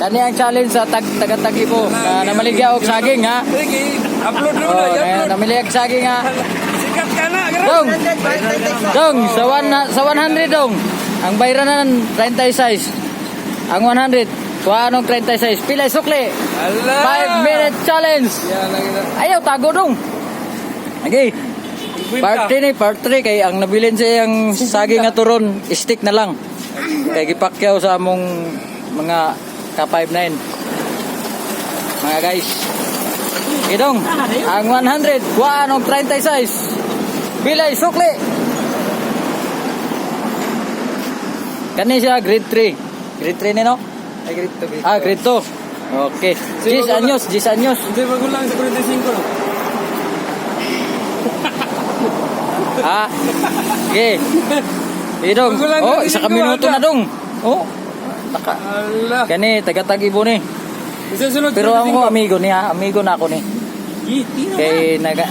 Kani ang challenge sa taga-Tagibo na namaligya og saging ha. Sige, upload rin mo na, upload. Namaligya og saging ha. Sikat ka na, gara. Dong, sa 100 dong. Ang bayranan 36. Ang 100, kuha anong 36. Pila sukli. 5-minute challenge. Yan lang ina. Ayaw tago dong. Okay. Part 3 part 3 kay ang nabilin siya yung saging nga turon, stick na lang. Kay gipakyaw sa among mga K59. Mga guys. Idong, ang 100, kuha anong 36. Bilay sukli. Kani siya grade 3. Grade 3 ni no? Ay, grade 2. Ah, grade 2. Okay. 10 anyos. Hindi, magulang sa 45. Ah. Okay. Idong. Oh, isa ka minuto na dong. Oh. Taka. Allah. Kani taga-Tagibo ni. Isa sunod. Pero ako amigo niya, amigo na ako ni. Kay naga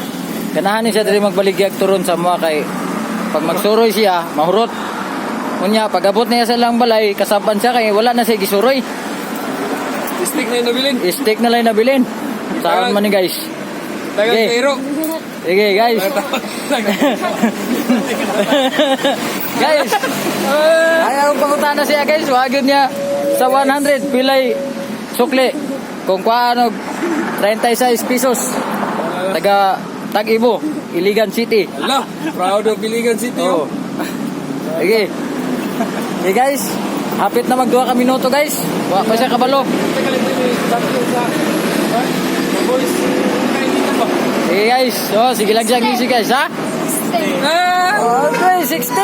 ganahan ni siya diri magbaligyag turon sa mga kay pag magsuroy siya, mahurot. Unya pag abot niya sa lang balay, kasaban siya kay wala na siya gisuroy. Stick na yung nabilin. Stick na lang nabilin. Saan man ni guys. Tagal Okay. kairo. Sige guys. Guys. Ayaw pangutana siya guys, wag yun niya sa 100 pilay sukli. Kung kuano 36 pesos. Taga Tagibo, Iligan City. Allah, proud of Iligan City. Oh. Sige. Okay guys, hapit na mag 2 ka minuto guys. Wa pa siya kabalo. Boys, kain dito ba? Sige guys. Oh, sige lang siya ngisi guys, ha? Okay, 60.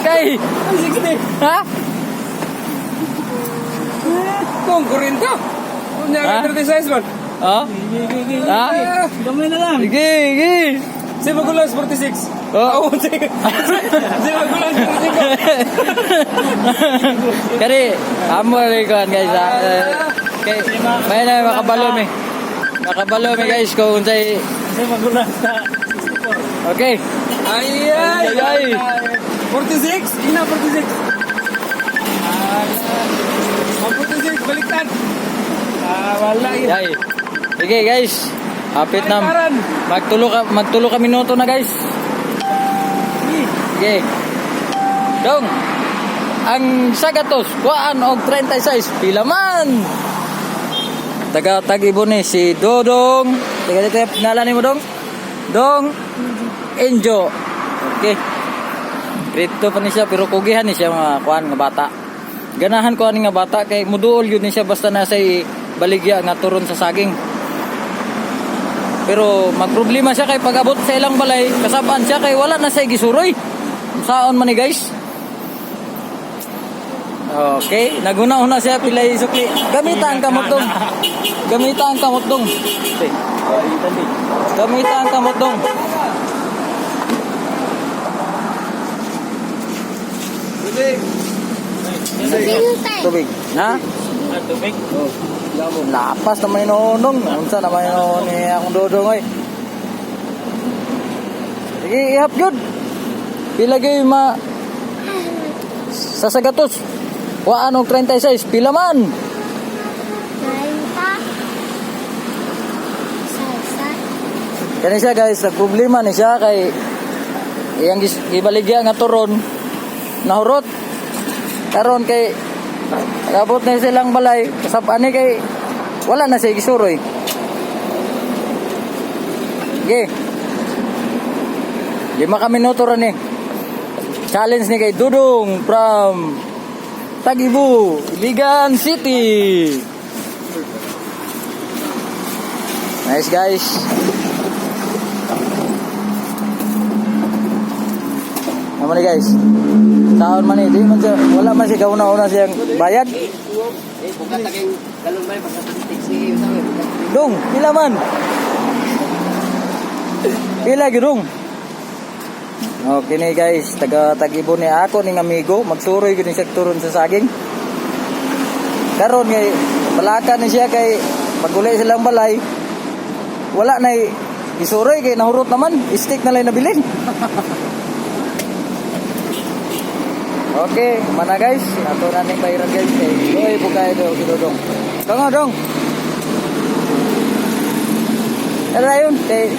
Okay. 60. Ha? Kung kurinto. Kung Ha? 36 man. Oh? Ha? Gamay na lang. Sige, sige. Si Magulas 46. Oh. Sige. Si Magulas 46. Kari, amo rin ko guys, ha? Okay, may na makabalo mi. Makabalo mi guys kung unsay. Si Magulas na. Okay. Ay, Ay. 46? Ina 46. Ah, 46 baliktad. Wala yun. Yay. Sige guys. Hapit na. Magtulo ka minuto na guys. Sige. Dong. Ang sagatos, kuhaan og 36 pila man. Taga-Tagibo ni si Dodong. Taga dito pinalani mo Dong. Dong Enjo. Okay. Grito pa ni siya pero kugihan ni siya mga kuan nga bata. Ganahan ko ani nga bata kay muduol yun ni siya basta nasa baligya nga turon sa saging. Pero magproblema siya kay pag-abot sa ilang balay, kasabaan siya kay wala na siya gisuroy. Saon man ni guys. Okay, naguna-una siya pilay sukli. Gamita ang kamot dong. Gamita ang kamot dong. Gamita ang kamot dong. Tubig. Ha? Tubig. Lapas naman inunong. Unsa naman inunong ni akong dodong oy. Sige, ihap yun. Pila kayo sa sagatos. Wa anong 36. Pila man. 30. Kani siya guys, nagproblema ni siya kay iyang gibaligya nga turon nahurot. Karon kay abot na silang balay, kasabaan ni kay wala na siya gisuroy. Okay. 5 minuto rin eh. Challenge ni kay Dudong from Tagibo, Iligan City. Nice guys. Naman ni guys. Taon man di man siya, wala man siya kauna-una siyang bayad. Dong, pila man? Pila gidong? Okay ni guys, taga-Tagibo ni ako ning amigo, magsuroy gid siya turon sa saging. Karon kay balaka ni siya kay pagulay silang balay. Wala na isuroy kay nahurot naman, stick na lang nabilin. Okay, mana guys? Ato na ning bayaran guys. Kay bukay do kidodong. Dong. Ano yun? Kay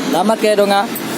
Salamat kayo dong ha.